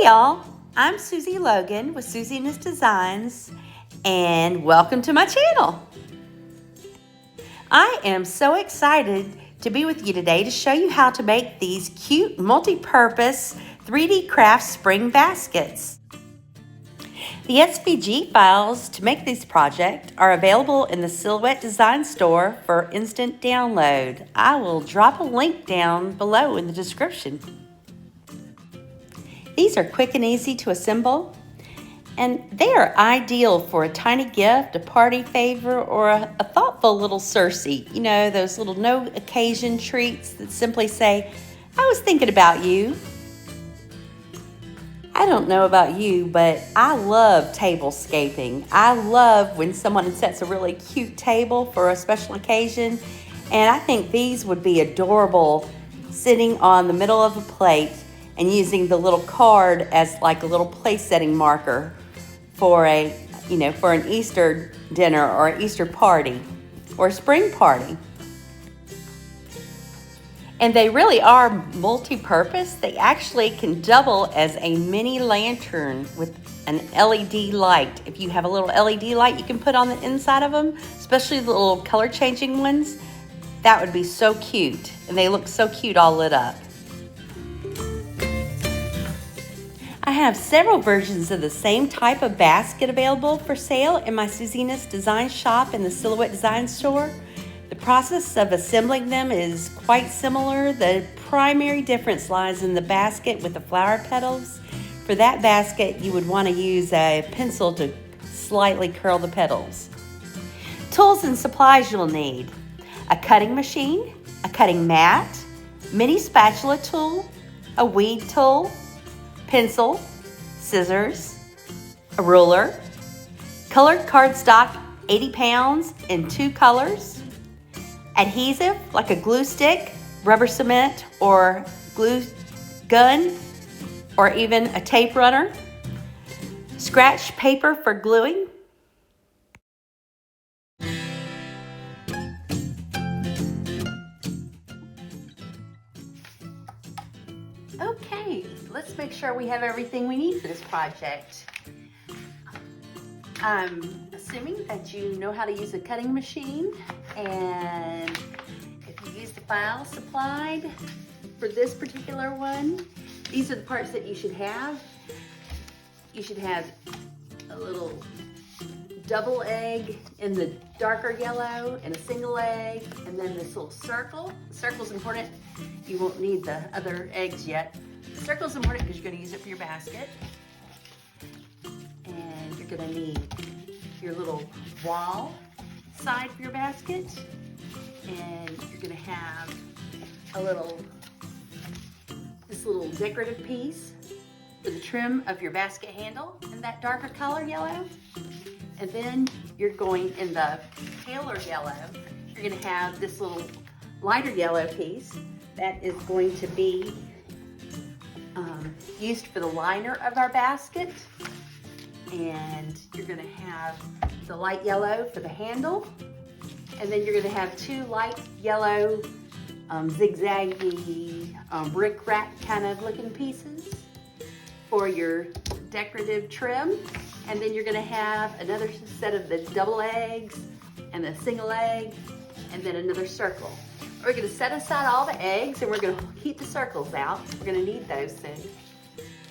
y'all, I'm Suzy Logan with Suziness Designs, and welcome to my channel. I am so excited to be with you today to show you how to make these cute multi-purpose 3D craft spring baskets. The SVG files to make this project are available in the Silhouette Design Store for instant download. I will drop a link down below in the description. These are quick and easy to assemble, and they are ideal for a tiny gift, a party favor, or a thoughtful little Cersei. You know, those little no occasion treats that simply say, I was thinking about you. I don't know about you, but I love tablescaping. I love when someone sets a really cute table for a special occasion, and I think these would be adorable sitting on the middle of a plate and using the little card as like a little place setting marker for for an Easter dinner or an Easter party or a spring party. And they really are multi-purpose. They actually can double as a mini lantern with an LED light. If you have a little LED light you can put on the inside of them, especially the little color changing ones, that would be so cute. And they look so cute all lit up. I have several versions of the same type of basket available for sale in my Suziness Design shop in the Silhouette Design Store. The process of assembling them is quite similar. The primary difference lies in the basket with the flower petals. For that basket, you would want to use a pencil to slightly curl the petals. Tools and supplies you'll need: a cutting machine, a cutting mat, mini spatula tool, a weed tool, pencil, scissors, a ruler, colored cardstock 80 pounds in 2 colors, adhesive like a glue stick, rubber cement, or glue gun, or even a tape runner, scratch paper for gluing, okay, let's make sure we have everything we need for this project. I'm assuming that you know how to use a cutting machine, and if you use the files supplied for this particular one, these are the parts that you should have. You should have a little double egg in the darker yellow and a single egg, and then this little circle. The circle's important. You won't need the other eggs yet. The circle's important because you're going to use it for your basket. And you're going to need your little wall side for your basket. And you're going to have this little decorative piece for the trim of your basket handle in that darker color yellow. And then you're going in the paler yellow, you're going to have this little lighter yellow piece that is going to be used for the liner of our basket. And you're going to have the light yellow for the handle. And then you're going to have 2 light yellow zigzaggy ric-rac kind of looking pieces for your decorative trim. And then you're going to have another set of the double eggs and a single egg, and then another circle. We're going to set aside all the eggs, and we're going to keep the circles out. We're going to need those soon.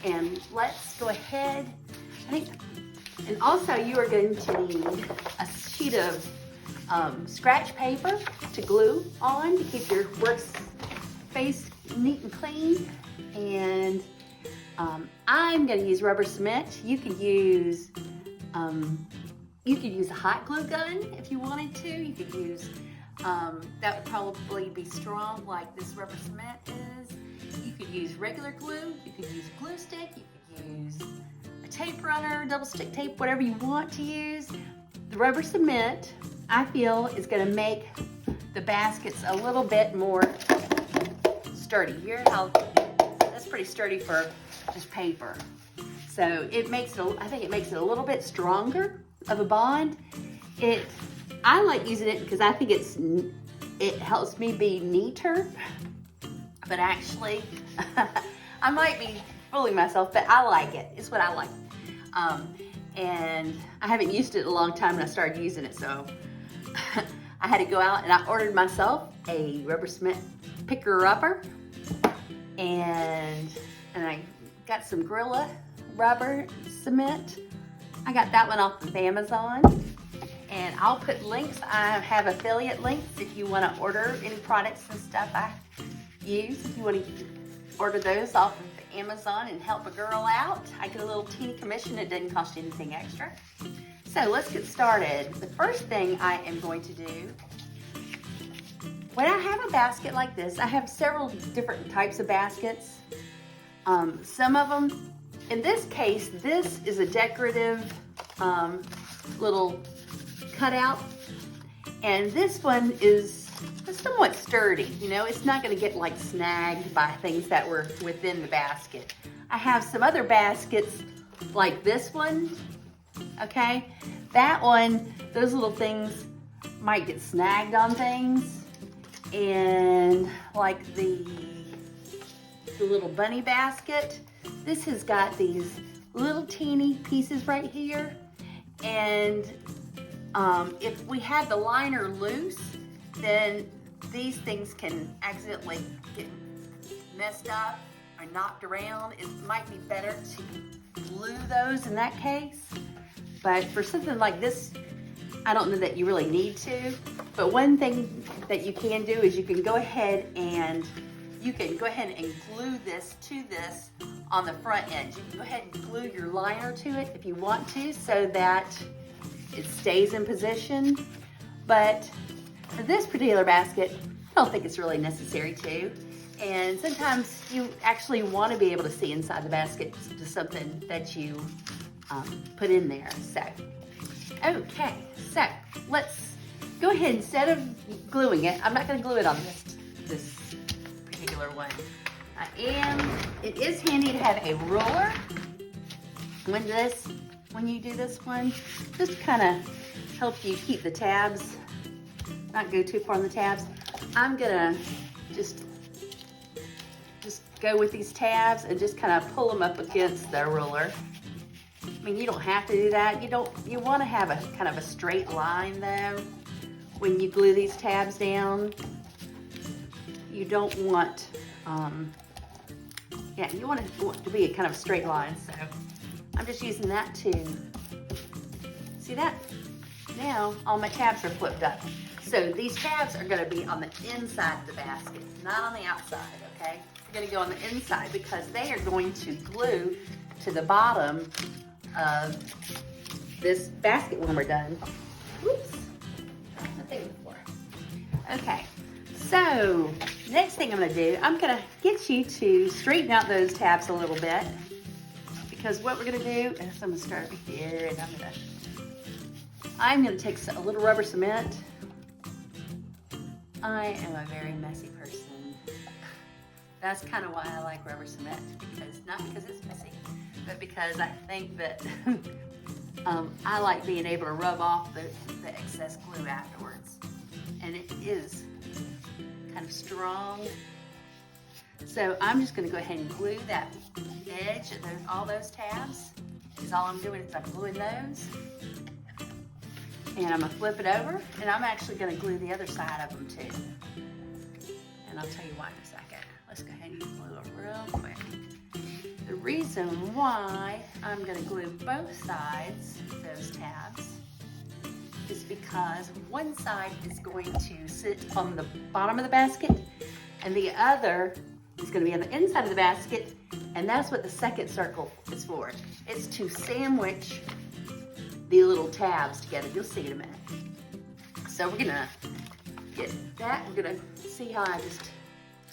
And let's go ahead. And also you are going to need a sheet of scratch paper to glue on to keep your workspace neat and clean. And I'm going to use rubber cement. You could use a hot glue gun if you wanted to. You could use that would probably be strong like this rubber cement is. You could use regular glue. You could use a glue stick. You could use a tape runner, double stick tape, whatever you want to use. The rubber cement, I feel, is going to make the baskets a little bit more sturdy. Here, that's pretty sturdy for just paper. So it makes it, I think it makes it a little bit stronger of a bond. I like using it because I think it helps me be neater. But actually, I might be fooling myself, but I like it. It's what I like. And I haven't used it in a long time, and I started using it, so I had to go out and I ordered myself a rubber cement picker-upper, and I got some Gorilla rubber cement. I got that one off of Amazon, and I'll put links. I have affiliate links if you want to order any products and stuff I use. If you want to order those off of Amazon and help a girl out, I get a little teeny commission. It doesn't cost you anything extra. So let's get started. The first thing I am going to do, when I have a basket like this, I have several different types of baskets. Some of them, in this case, this is a decorative little cutout, and this one is somewhat sturdy. You know, it's not going to get like snagged by things that were within the basket. I have some other baskets like this one. Okay, that one, those little things might get snagged on things, and like the little bunny basket, this has got these little teeny pieces right here, and if we had the liner loose, then these things can accidentally get messed up or knocked around. It might be better to glue those in that case. But for something like this, I don't know that you really need to. But one thing that you can do is you can go ahead and glue this to this on the front edge. You can go ahead and glue your liner to it if you want to, so that it stays in position. But for this particular basket, I don't think it's really necessary to. And sometimes you actually want to be able to see inside the basket to something that you put in there. So, okay, so let's go ahead. Instead of gluing it, I'm not going to glue it on this particular one. It is handy to have a ruler when you do this one, just to kind of help you keep the tabs, not go too far on the tabs. I'm gonna just go with these tabs and just kind of pull them up against the ruler. I mean, you don't have to do that. You want to have a kind of a straight line though when you glue these tabs down. You don't want, you want it to be a kind of straight line. So I'm just using that to, see that? Now all my tabs are flipped up. So these tabs are going to be on the inside of the basket, not on the outside, okay? They're going to go on the inside because they are going to glue to the bottom of this basket when we're done. Whoops, nothing before. Okay, so next thing I'm going to do, I'm going to get you to straighten out those tabs a little bit, because what we're going to do is I'm going to start over here, and I'm going to take a little rubber cement. I am a very messy person. That's kind of why I like rubber cement, not because it's messy, but because I think that I like being able to rub off the excess glue afterwards. And it is kind of strong. So I'm just going to go ahead and glue that edge of all those tabs. Is all I'm doing is I'm gluing those. And I'm going to flip it over, and I'm actually going to glue the other side of them too. And I'll tell you why in a second. Let's go ahead and glue it real quick. The reason why I'm going to glue both sides of those tabs is because one side is going to sit on the bottom of the basket, and the other is going to be on the inside of the basket, and that's what the second circle is for. It's to sandwich the little tabs together. You'll see in a minute. So we're gonna get that. We're gonna see how I just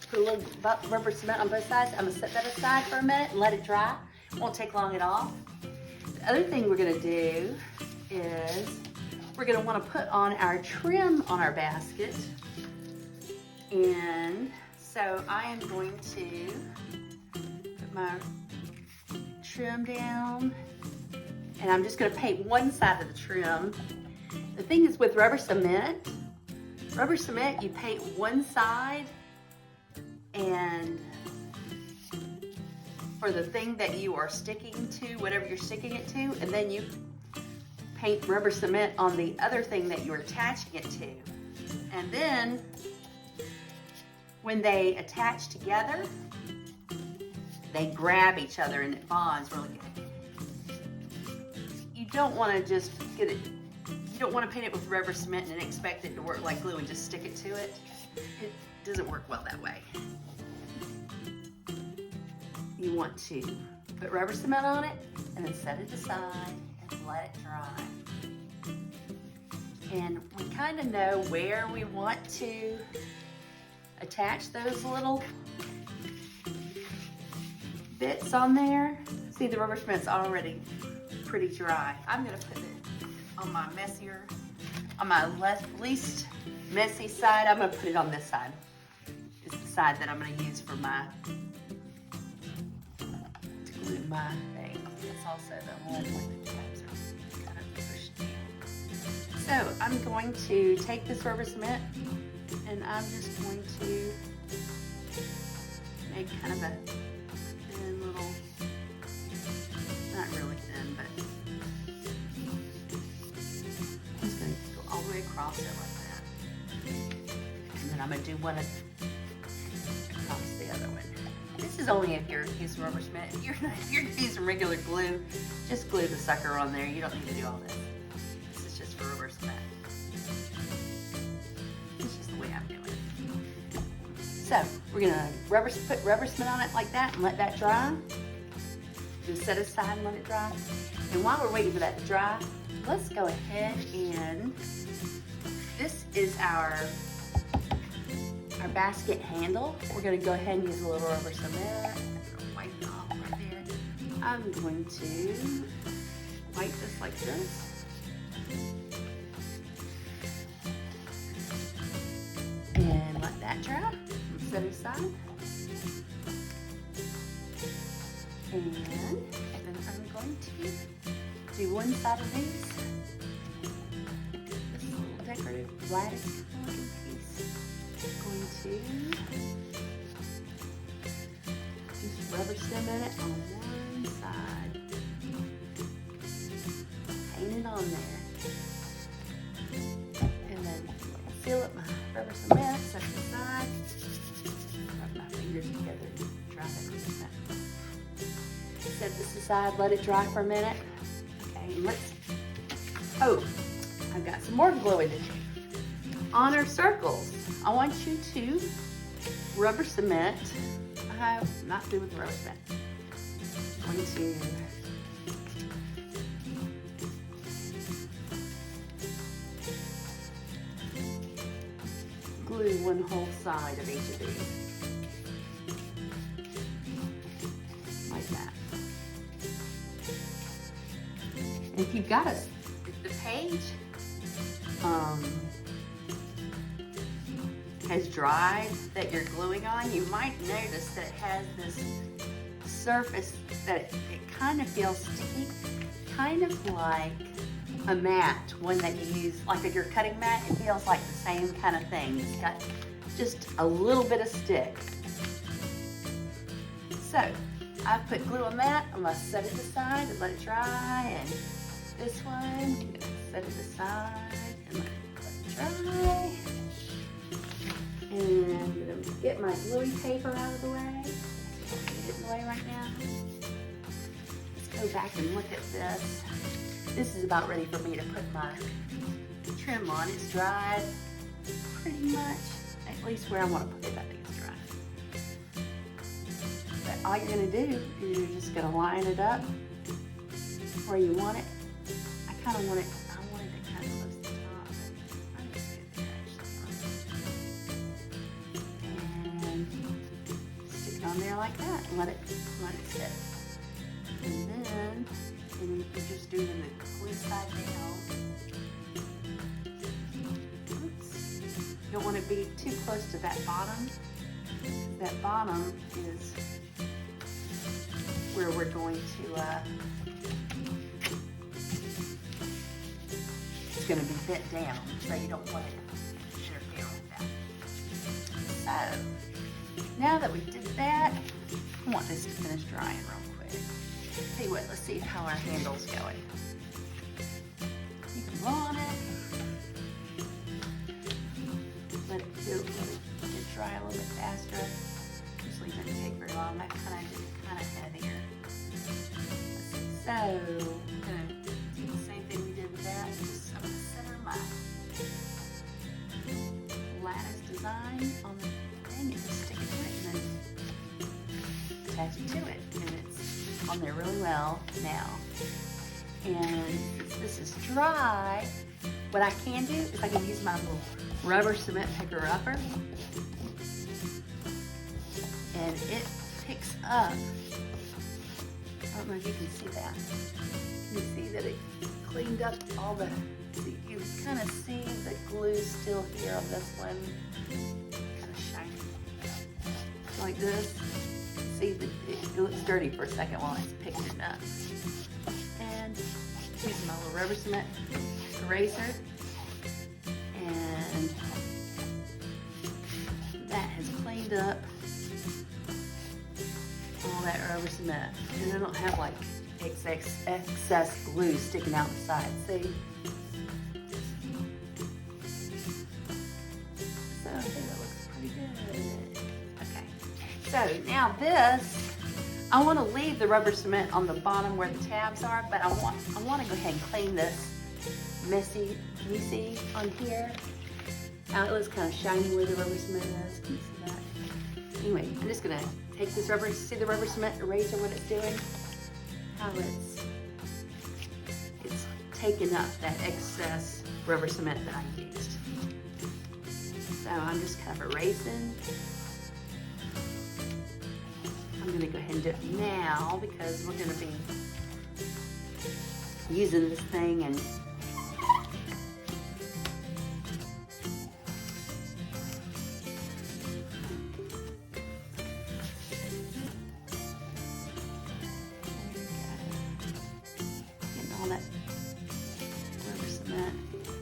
put a little rubber cement on both sides. I'm gonna set that aside for a minute and let it dry. It won't take long at all. The other thing we're gonna do is we're gonna wanna put on our trim on our basket. And so I am going to put my trim down, and I'm just going to paint one side of the trim. The thing is with rubber cement, you paint one side, and for the thing that you are sticking to, whatever you're sticking it to, and then you paint rubber cement on the other thing that you're attaching it to. And then when they attach together, they grab each other and it bonds really good. You don't want to just get it, you don't want to paint it with rubber cement and expect it to work like glue and just stick it to it. It doesn't work well that way. You want to put rubber cement on it and then set it aside and let it dry. And we kind of know where we want to attach those little bits on there. See, the rubber cement's already pretty dry. I'm gonna put it on my messier, on my least messy side. I'm gonna put it on this side. It's the side that I'm gonna use for my, to glue my thing. It's also the one with the tabs are kind of pushed down. So I'm going to take this rubber cement and I'm just going to make kind of a thin little, not really thin, but I'm just going to go all the way across it like that. And then I'm going to do one across the other one. This is only if you're using rubber cement. If you're using regular glue, just glue the sucker on there. You don't need to do all this. This is just for rubber cement. It's just the way I'm doing it. So we're gonna put rubber cement on it like that and let that dry. Just set it aside and let it dry. And while we're waiting for that to dry, let's go ahead and, this is our basket handle. We're gonna go ahead and use a little rubber cement. I'm gonna wipe it off right there. I'm going to wipe this like this. And let that dry and set it aside. And then I'm going to do one side of these. This little decorative lattice looking piece. I'm going to just rubber cement it on one side. Paint it on there. And then seal up my rubber cement, set it aside. Rub my fingers together and dry that rubber cement. Set this aside, let it dry for a minute. Okay, let's, oh, I've got some more gluing to do. On our circles, I want you to rubber cement. I'm not good with rubber cement. I'm going to glue one whole side of each of these. Like that. And if you've got if the page has dried that you're gluing on, you might notice that it has this surface that it kind of feels sticky, kind of like a mat, one that you use, like if you're cutting mat, it feels like the same kind of thing. It's got just a little bit of stick. So I've put glue on that. I'm gonna set it aside and let it dry. And this one, I'm gonna set it aside and let it dry. And I'm gonna get my gluey paper out of the way. I don't need it in the way right now. Let's go back and look at this. This is about ready for me to put my trim on. It's dried pretty much, at least where I want to put it, I think it's dry. But all you're gonna do is you're just gonna line it up where you want it. I wanted it kind of close to the top, but I'm just good there actually. And stick it on there like that and let it sit. And then you're just doing the glue side down. Oops. You don't want to be too close to that bottom. That bottom is where we're going to, it's going to be bent down, so you don't want to interfere with that. So, now that we did that, I want this to finish drying real quick. Tell you what, let's see how our handle's going. You can blow on it. Let it get dry a little bit faster. Usually doesn't take very long. That kind of heavier. So I'm gonna do the same thing we did with that. Just I'm gonna center my lattice design on the thing and just stick it to it and then attach it to it. And it's on there really well now. And since this is dry, what I can do is I can use my little rubber cement picker-upper, and it picks up. I don't know if you can see that. You see that it cleaned up all the, see, you kind of see the glue still here on this one, kind of shiny, like this. See, it looks dirty for a second while it's picking it up. And using my little rubber cement eraser, and that has cleaned up all that rubber cement, and I don't have like excess glue sticking out the side. See? So I think that looks pretty good. Okay. So now this, I want to leave the rubber cement on the bottom where the tabs are, but I want to go ahead and clean this messy. Can you see on here? Now it looks kind of shiny where the rubber cement is. Can you see that? Anyway, I'm just gonna take this rubber, see the rubber cement eraser, what it's doing? How it's taking up that excess rubber cement that I used. So I'm just kind of erasing. I'm gonna go ahead and do it now because we're gonna be using this thing and all that rubber cement.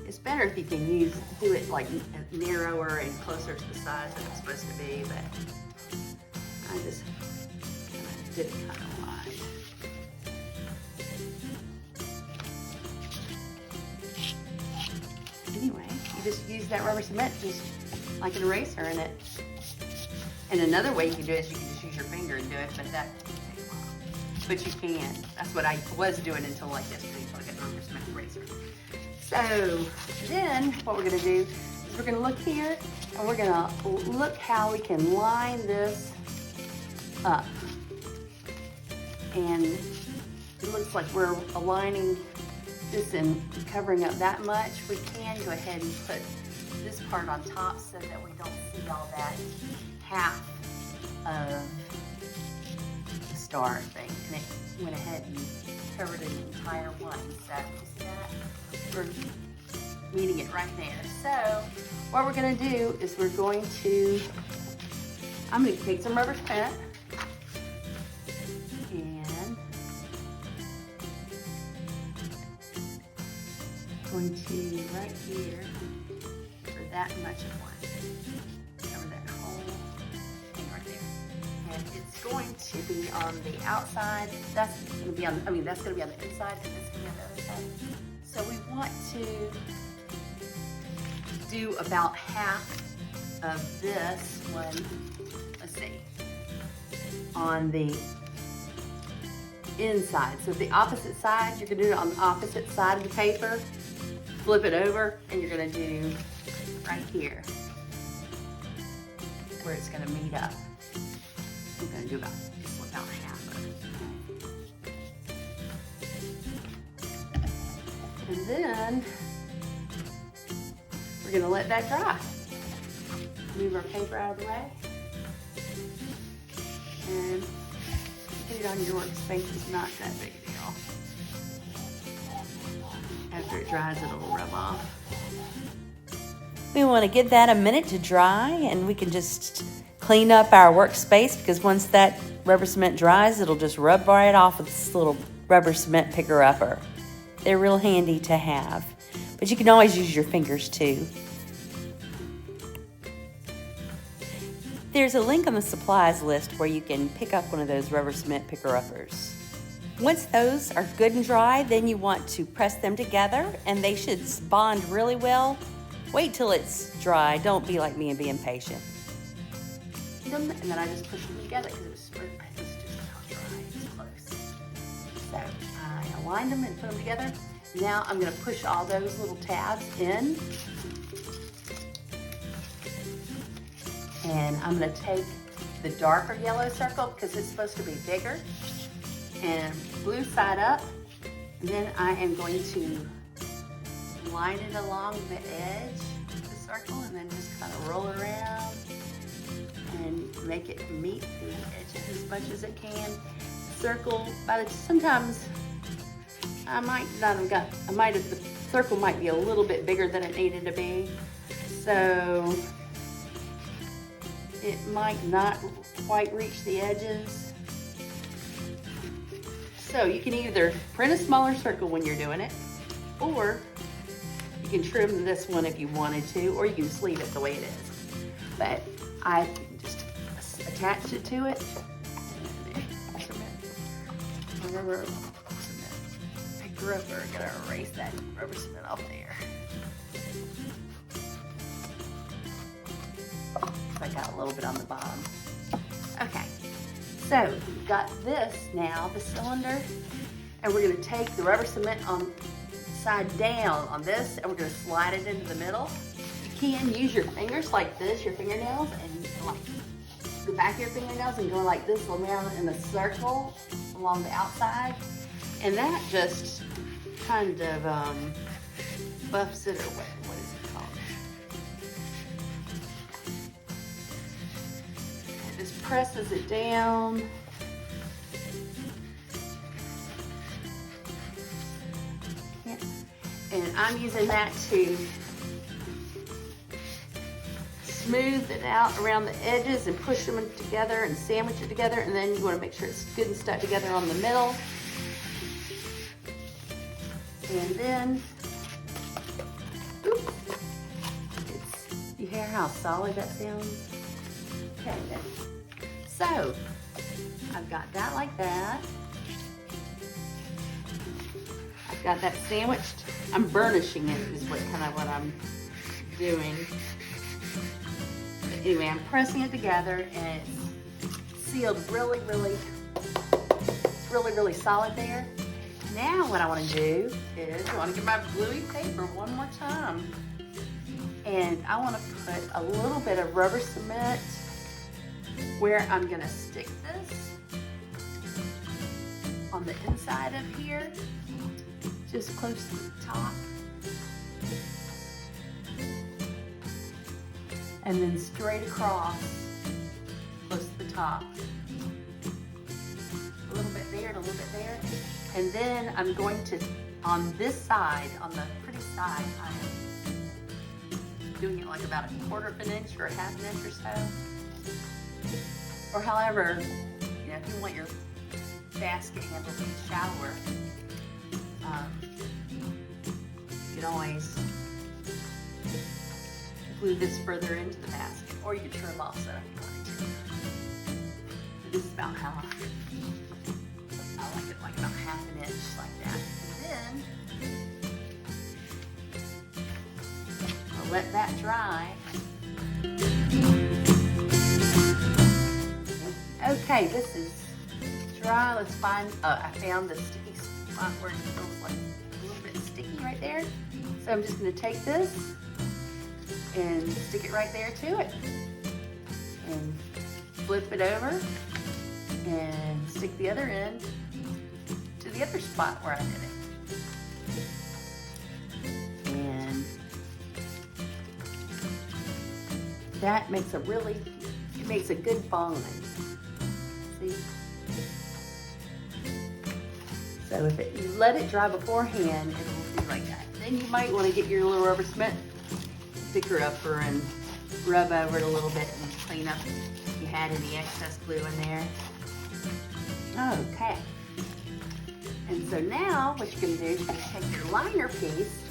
It's better if you can do it like narrower and closer to the size that it's supposed to be, but I just kind of did it kind of wide. Anyway, you just use that rubber cement just like an eraser in it. And another way you can do it is you can just use your finger and do it, but that takes a while. But you can. That's what I was doing until like yesterday, until I got the rubber cement eraser. So then what we're gonna do is we're gonna look here and we're gonna look how we can line this up. And it looks like we're aligning this and covering up that much. We can go ahead and put this part on top so that we don't see all that half of the star thing. And it went ahead and covered an entire one. So you see that? We're meeting it right there. So what we're gonna do is I'm gonna take some rubber cement and going to right here for that much of one. Cover that whole thing right there. And it's going to be on the outside. That's gonna be on, that's gonna be on the inside and this is gonna be on the other side. So we want to do about half of this one, let's see, on the inside. So the opposite side, you're gonna do it on the opposite side of the paper, flip it over, and you're gonna do right here, where it's gonna meet up. I'm gonna do about half of it. And then we're gonna let that dry. Move our paper out of the way. And get it on your workspace, it's not that big a deal. After it dries, it'll rub off. We want to give that a minute to dry, and we can just clean up our workspace because once that rubber cement dries, it'll just rub right off with this little rubber cement picker-upper. They're real handy to have, but you can always use your fingers too. There's a link on the supplies list where you can pick up one of those rubber cement picker-uppers. Once those are good and dry, then you want to press them together and they should bond really well. Wait till it's dry. Don't be like me and be impatient. And then I just push them together because it was just not dry. It's close. So I aligned them and put them together. Now I'm going to push all those little tabs in. And I'm going to take the darker yellow circle because it's supposed to be bigger, and glue side up. And then I am going to line it along the edge of the circle and then just kind of roll it around and make it meet the edges as much as it can. Circle, sometimes the circle might be a little bit bigger than it needed to be. So it might not quite reach the edges. So you can either print a smaller circle when you're doing it, or you can trim this one if you wanted to, or you can just leave it the way it is. But I just attached it to it. Rubber cement picker upper. Gotta erase that rubber cement off there. I got a little bit on the bottom. Okay, so we've got this now, the cylinder, and we're gonna take the rubber cement on side down on this, and we're gonna slide it into the middle. You can use your fingers like this, your fingernails, and like the back of your fingernails, and go like this around in a circle along the outside, and that just kind of buffs it, or what is it called? It just presses it down. Yeah. And I'm using that to smooth it out around the edges and push them together and sandwich it together, and then you want to make sure it's good and stuck together on the middle. And then, oops, you hear how solid that sounds? Okay, then. So, I've got that like that. I've got that sandwiched. I'm burnishing it is what I'm doing. Anyway, I'm pressing it together, and it's sealed really solid there. Now what I want to do is I want to get my gluey paper one more time. And I want to put a little bit of rubber cement where I'm going to stick this on the inside of here, just close to the top. And then straight across, close to the top. A little bit there and a little bit there. And then I'm going to, on this side, on the pretty side, I'm doing it like about 1/4 of an inch or 1/2 an inch or so. Or however, if you want your basket handle to be shallower, you can always glue this further into the basket, or you could trim also if you wanted to. This is about how I like it, like about 1/2 an inch like that. And then I'll let that dry. Okay, this is dry. Let's find, I found the sticky spot where it feels like a little bit sticky right there. So I'm just gonna take this and stick it right there to it. And flip it over and stick the other end to the other spot where I did it. And that makes it makes a good bond. See? So if you let it dry beforehand, it will be like that. Then you might want to get your little rubber cement picker upper and rub over it a little bit and clean up if you had any excess glue in there. Okay. And so now what you can do is you can take your liner piece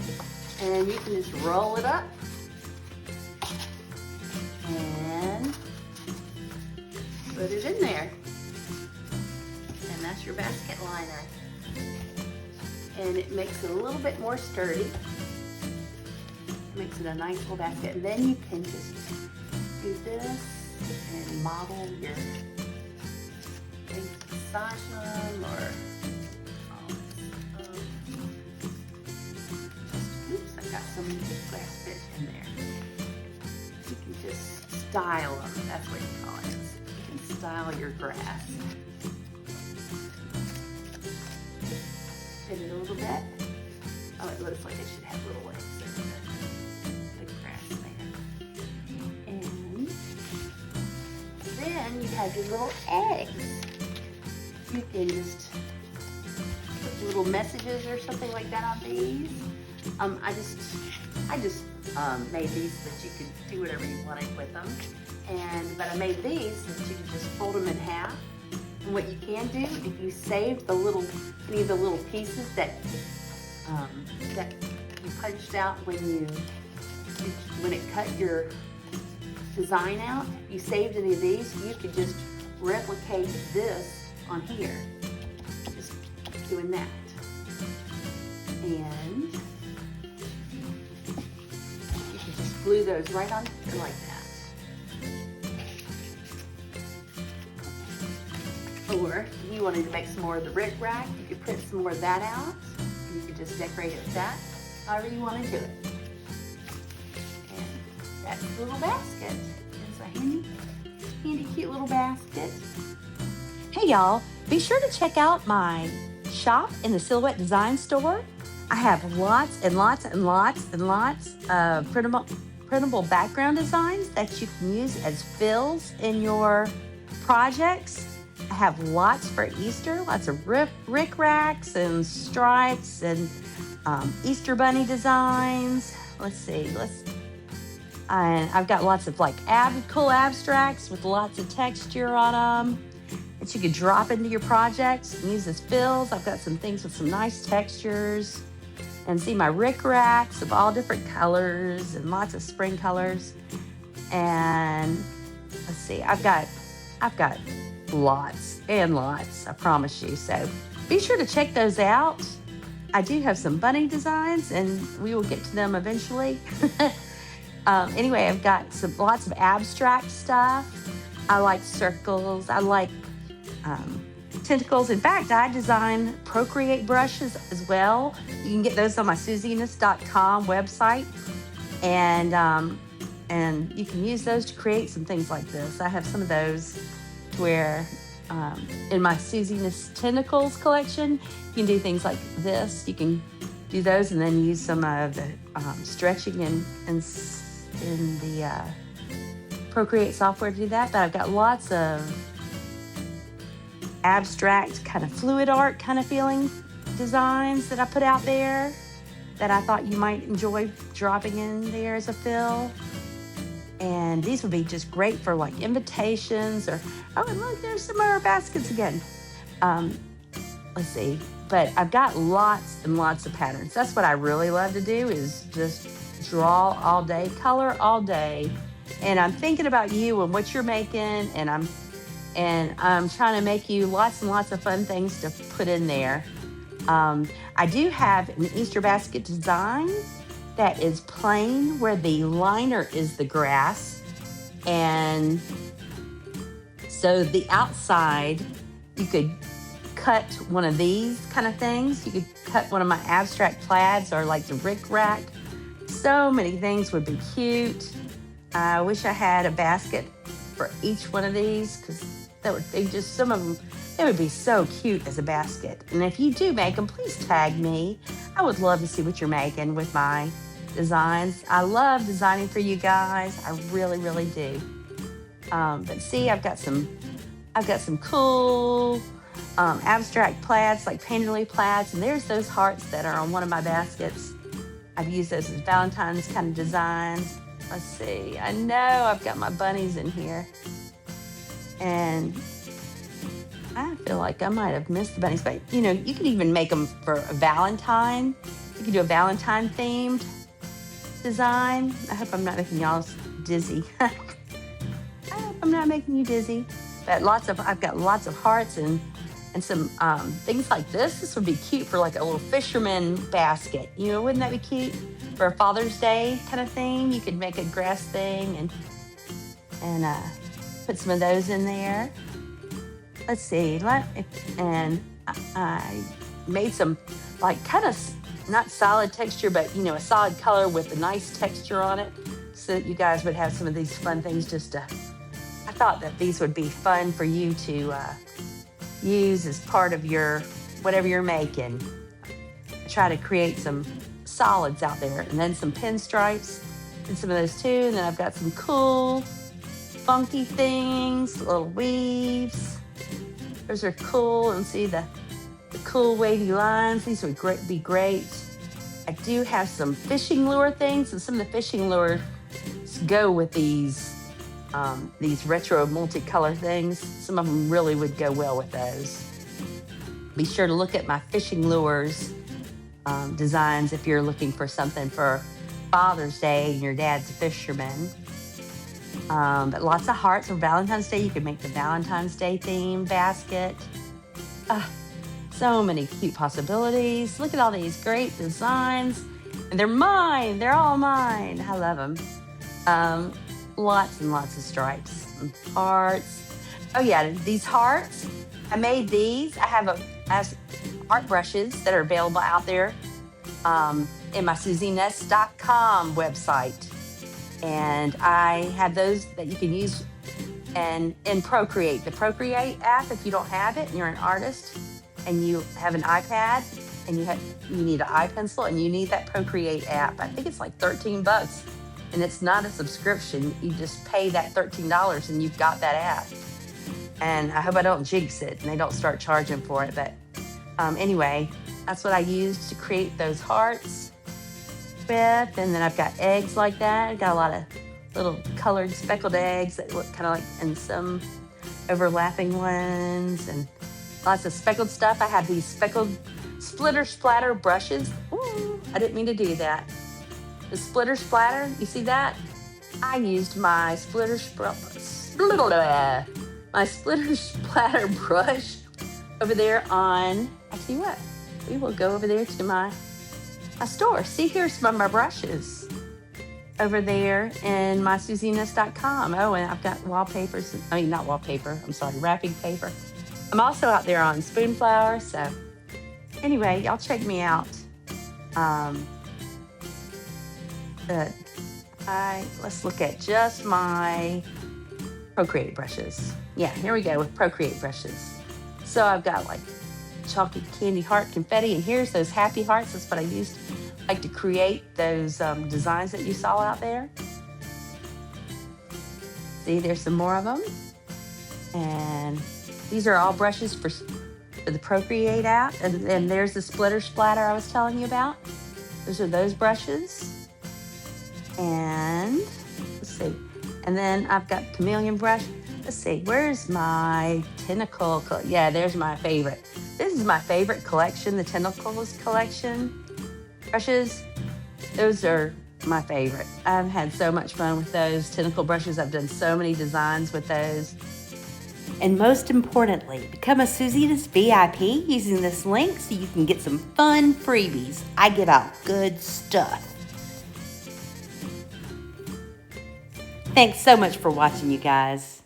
and you can just roll it up and put it in there. And that's your basket liner. And it makes it a little bit more sturdy. Makes it a nice little basket. And then you can just do this and model your massage them or oops, I got some glass bits in there. You can just style them. That's what you call it. You can style your grass. Spin it a little bit. Oh, it looks like it should have little legs. The grass there. And then you have your little eggs. You can just put little messages or something like that on these. I just made these so that you could do whatever you wanted with them. But I made these so that you can just fold them in half. And what you can do, if you save the any of the little pieces that you punched out when it cut your design out, if you saved any of these, you could just replicate this on here. Just doing that. And you can just glue those right on here like that. Or if you wanted to make some more of the ric-rac, you could print some more of that out. You could just decorate it with that, however you want to do it. And that's the little basket. It's a handy, cute little basket. Hey y'all, be sure to check out my shop in the Silhouette Design Store. I have lots and lots and lots and lots of printable background designs that you can use as fills in your projects. I have lots for Easter, lots of ric-racs and stripes and Easter bunny designs. Let's see, and I've got lots of like cool abstracts with lots of texture on them that you could drop into your projects and use as fills. I've got some things with some nice textures, and see my ric-racs of all different colors and lots of spring colors. And let's see, I've got lots and lots, I promise you. So be sure to check those out. I do have some bunny designs and we will get to them eventually. Anyway, I've got lots of abstract stuff. I like circles. I like tentacles. In fact, I design Procreate brushes as well. You can get those on my suziness.com website. And you can use those to create some things like this. I have some of those where in my Suziness Tentacles collection, you can do things like this. You can do those and then use some of the stretching in the Procreate software to do that. But I've got lots of abstract, kind of fluid art kind of feeling designs that I put out there that I thought you might enjoy dropping in there as a fill. And these would be just great for like invitations or, oh, and look, there's some of our baskets again. Let's see, but I've got lots and lots of patterns. That's what I really love to do, is just draw all day, color all day. And I'm thinking about you and what you're making, and I'm trying to make you lots and lots of fun things to put in there. I do have an Easter basket design that is plain, where the liner is the grass. And so the outside, you could cut one of these kind of things. You could cut one of my abstract plaids or like the ric-rac. So many things would be cute. I wish I had a basket for each one of these, because that would be just, some of them, they would be so cute as a basket. And if you do make them, please tag me. I would love to see what you're making with my designs. I love designing for you guys. I really, really do. But see, I've got some cool abstract plaids, like painterly plaids, and there's those hearts that are on one of my baskets. I've used those as Valentine's kind of designs. Let's see. I know I've got my bunnies in here, and I feel like I might have missed the bunnies, but you know, you could even make them for a Valentine. You could do a Valentine themed design. I hope I'm not making y'all dizzy. I hope I'm not making you dizzy, But I've got lots of hearts and some things like this. This would be cute for like a little fisherman basket. You know, wouldn't that be cute for a Father's Day kind of thing? You could make a grass thing and put some of those in there. Let's see, and I made some like kind of not solid texture, but you know, a solid color with a nice texture on it, so that you guys would have some of these fun things. I thought that these would be fun for you to use as part of your whatever you're making. I try to create some solids out there, and then some pinstripes and some of those too. And then I've got some cool, funky things, little weaves. Those are cool, and see the cool wavy lines. These would be great. I do have some fishing lure things, and some of the fishing lures go with these retro multicolor things. Some of them really would go well with those. Be sure to look at my fishing lures designs if you're looking for something for Father's Day and your dad's a fisherman. But lots of hearts for Valentine's Day. You can make the Valentine's Day theme basket. So many cute possibilities. Look at all these great designs. And they're mine. They're all mine. I love them. Lots and lots of stripes and hearts. Oh yeah, these hearts, I made these. I have art brushes that are available out there in my SuzyNest.com website. And I have those that you can use in Procreate. The Procreate app, if you don't have it and you're an artist and you have an iPad and you need an iPencil and you need that Procreate app. I think it's like $13 and it's not a subscription. You just pay that $13 and you've got that app. And I hope I don't jinx it and they don't start charging for it. But anyway, that's what I used to create those hearts with. And then I've got eggs like that. I've got a lot of little colored speckled eggs that look kind of like, and some overlapping ones and lots of speckled stuff. I have these speckled splitter splatter brushes. Ooh, I didn't mean to do that. The splitter splatter, you see that? I used my splitter splatter brush over there on, I tell you what, we will go over there to my store. See, here's some of my brushes over there in my SuzyNest.com. Oh, and I've got wallpapers. I mean, not wallpaper. I'm sorry, wrapping paper. I'm also out there on Spoonflower. So anyway, y'all check me out. Let's look at just my Procreate brushes. Yeah, here we go with Procreate brushes. So I've got like chocolate candy heart confetti, and here's those happy hearts. That's what I used like to create those designs that you saw out there. See, there's some more of them. And these are all brushes for the Procreate app. And there's the splitter splatter I was telling you about. Those are those brushes. And let's see. And then I've got chameleon brush. Let's see, where's my tentacle? Yeah, there's my favorite. This is my favorite collection, the Tentacles collection brushes. Those are my favorite. I've had so much fun with those tentacle brushes. I've done so many designs with those. And most importantly, become a SuzyNest VIP using this link so you can get some fun freebies. I give out good stuff. Thanks so much for watching, you guys.